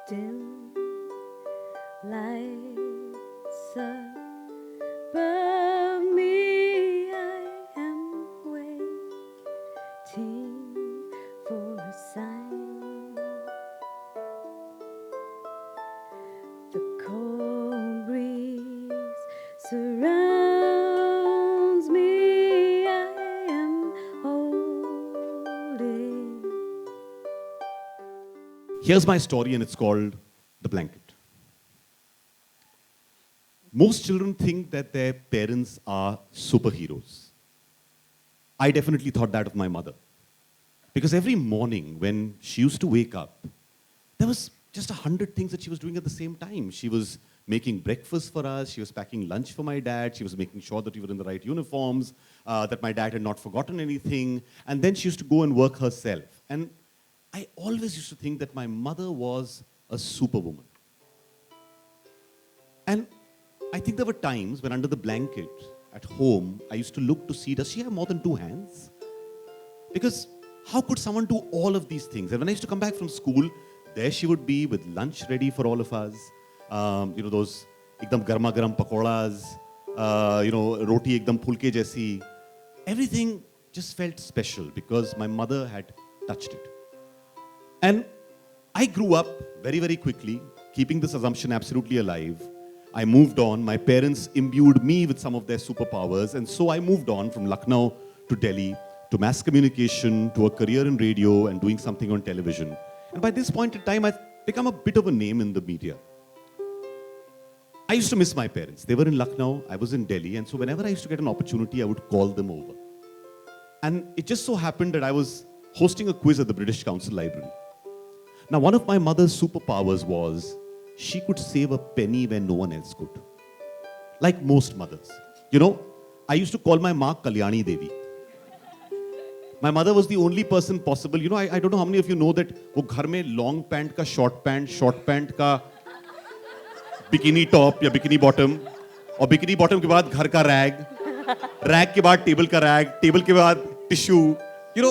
dim lights above me. I am waiting for a sign. The cold breeze surrounds me. I am holding. Here's my story, and it's called The Blanket. Most children think that their parents are superheroes. I definitely thought that of my mother. Because every morning when she used to wake up, there was just 100 things that she was doing at the same time. She was making breakfast for us, she was packing lunch for my dad, she was making sure that we were in the right uniforms, that my dad had not forgotten anything, and then she used to go and work herself. And I always used to think that my mother was a superwoman. And I think there were times when under the blanket at home, I used to look to see, does she have more than 2 hands? Because how could someone do all of these things? And when I used to come back from school, there she would be with lunch ready for all of us. Those ekdam garma garam pakoras, roti ekdam phulke jaisi. Everything just felt special because my mother had touched it. And I grew up very, very quickly, keeping this assumption absolutely alive. I moved on. My parents imbued me with some of their superpowers. And so I moved on from Lucknow to Delhi, to mass communication, to a career in radio and doing something on television. And by this point in time, I've become a bit of a name in the media. I used to miss my parents. They were in Lucknow, I was in Delhi. And so whenever I used to get an opportunity, I would call them over. And it just so happened that I was hosting a quiz at the British Council Library. Now, one of my mother's superpowers was she could save a penny when no one else could. Like most mothers. I used to call my ma Kalyani Devi. My mother was the only person possible. I don't know how many of you know that wo ghar mein long pant ka short pant ka bikini top ya bikini bottom, और bikini bottom के बाद घर का rag ke बाद table ka rag, table ke बाद tissue. She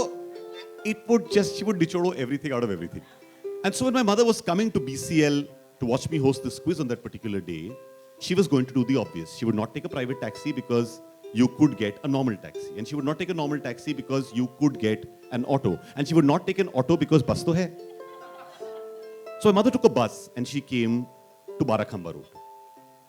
would nicholo everything out of everything. And so when my mother was coming to BCL to watch me host this quiz on that particular day, she was going to do the obvious. She would not take a private taxi because you could get a normal taxi. And she would not take a normal taxi because you could get an auto. And she would not take an auto because bus to hai. So my mother took a bus and she came to Barakhamba Road.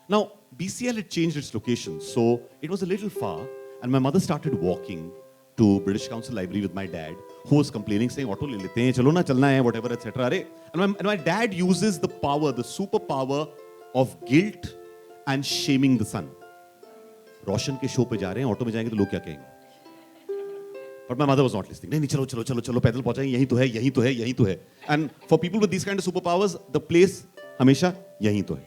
Now, BCL had changed its location, so it was a little far. And my mother started walking to British Council Library with my dad, who was complaining, saying, auto le lete hain, chalo na, chalna hai, whatever, etc. And my dad uses the power, the superpower of guilt and shaming the son. Roshan ke show pe ja rahe hain, auto mein jayenge to log kya kahenge? But my mother was not listening. Nahi, chalo, paidal pahunchayenge, yahi to hai. And for people with these kind of superpowers, the place hamesha yahi to hai.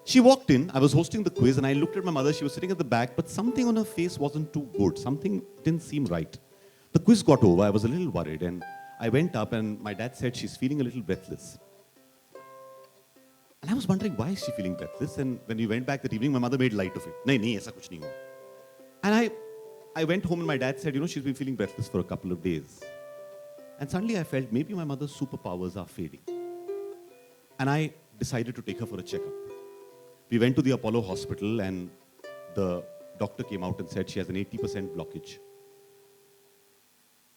She walked in, I was hosting the quiz, and I looked at my mother. She was sitting at the back, but something on her face wasn't too good. Something didn't seem right. The quiz got over. I was a little worried, and I went up, and my dad said she's feeling a little breathless. And I was wondering, why is she feeling breathless? And when we went back that evening, my mother made light of it. Nahi, aisa kuch nahi hua. And I went home, and my dad said, she's been feeling breathless for a couple of days. And suddenly I felt maybe my mother's superpowers are fading. And I decided to take her for a checkup. We went to the Apollo hospital, and the doctor came out and said she has an 80% blockage.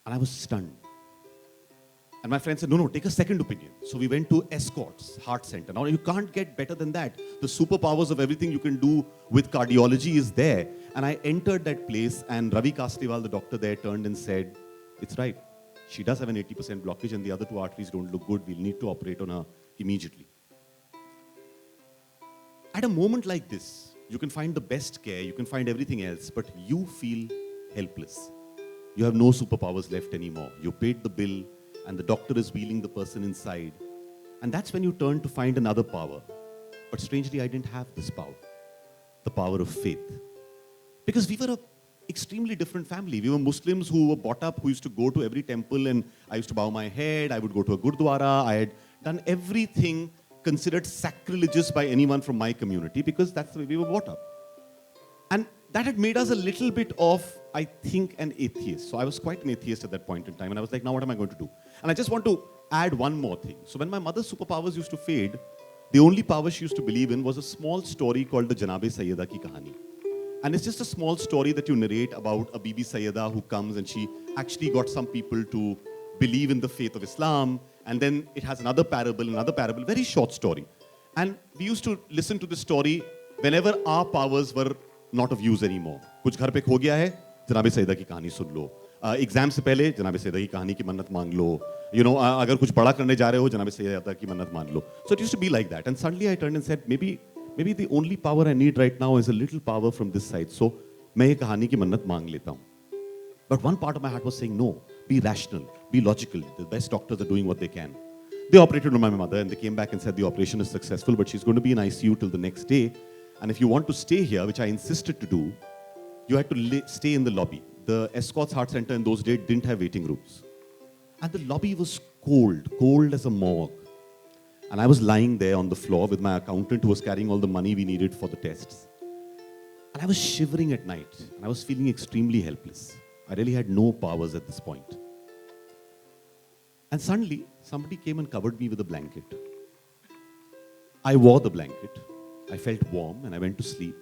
And I was stunned. And my friend said, no, take a second opinion. So we went to Escorts Heart Center. Now, you can't get better than that. The superpowers of everything you can do with cardiology is there. And I entered that place, and Ravi Kastiwal, the doctor there, turned and said, it's right. She does have an 80% blockage, and the other 2 arteries don't look good. We'll need to operate on her immediately. At a moment like this, you can find the best care, you can find everything else, but you feel helpless. You have no superpowers left anymore. You paid the bill, and the doctor is wheeling the person inside. And that's when you turn to find another power. But strangely, I didn't have this power. The power of faith. Because we were an extremely different family. We were Muslims who were brought up, who used to go to every temple, and I used to bow my head, I would go to a gurdwara, I had done everything considered sacrilegious by anyone from my community because that's the way we were brought up. And that had made us a little bit of, I think, an atheist. So I was quite an atheist at that point in time. And I was like, now what am I going to do? And I just want to add one more thing. So when my mother's superpowers used to fade, the only power she used to believe in was a small story called the Janabe Sayyida ki Kahani. And it's just a small story that you narrate about a Bibi Sayyida who comes and she actually got some people to believe in the faith of Islam. And then it has another parable, very short story. And we used to listen to this story whenever our powers were not of use anymore. कुछ घर पे खो गया है, जनाबे सैयदा की कहानी सुन लो. Exam से पहले जनाबे सैयदा की कहानी की मन्नत मांग लो. अगर कुछ बड़ा करने जा रहे हो, जनाबे सैयदा की मन्नत मान लो. So it used to be like that. And suddenly I turned and said, maybe the only power I need right now is a little power from this side. So मैं ये कहानी की मन्नत मांग लेता हूँ. But one part of my heart was saying, no, be rational, be logical. The best doctors are doing what they can. They operated on my mother and they came back and said the operation is successful, but she's going to be in ICU till the next day. And if you want to stay here, which I insisted to do, you had to stay in the lobby. The Escorts Heart Center in those days didn't have waiting rooms. And the lobby was cold as a morgue. And I was lying there on the floor with my accountant who was carrying all the money we needed for the tests. And I was shivering at night. And I was feeling extremely helpless. I really had no powers at this point. And suddenly, somebody came and covered me with a blanket. I wore the blanket. I felt warm and I went to sleep.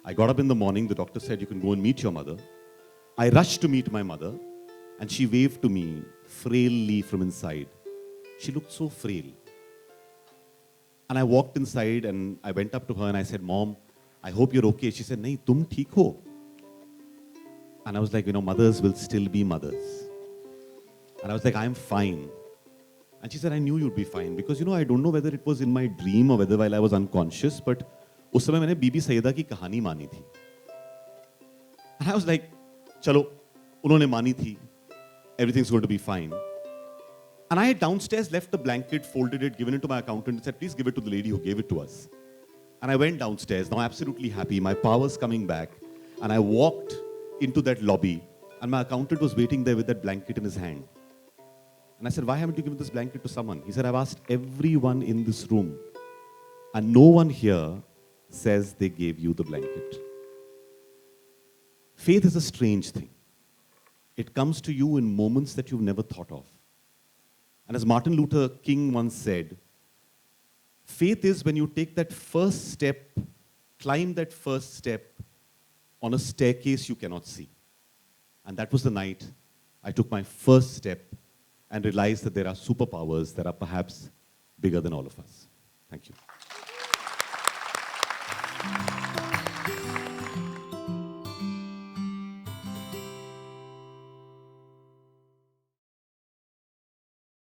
I got up in the morning. The doctor said, you can go and meet your mother. I rushed to meet my mother. And she waved to me frailly from inside. She looked so frail. And I walked inside and I went up to her and I said, Mom, I hope you're okay. She said, Nahi, tum theek ho. And I was like, mothers will still be mothers. And I was like, I'm fine. And she said, I knew you'd be fine. Because, I don't know whether it was in my dream or whether while I was unconscious, but उस समय मैंने बीबी सैयदा की कहानी मानी थी. And I was like, चलो, उन्होंने मानी थी. Everything's going to be fine. And I had downstairs left the blanket, folded it, given it to my accountant, and said, please give it to the lady who gave it to us. And I went downstairs, now absolutely happy, my powers coming back. And I walked into that lobby, and my accountant was waiting there with that blanket in his hand. And I said, why haven't you given this blanket to someone? He said, I've asked everyone in this room, and no one here says they gave you the blanket. Faith is a strange thing. It comes to you in moments that you've never thought of. And as Martin Luther King once said, faith is when you take that first step, climb that first step on a staircase you cannot see. And that was the night I took my first step and realized that there are superpowers that are perhaps bigger than all of us. Thank you.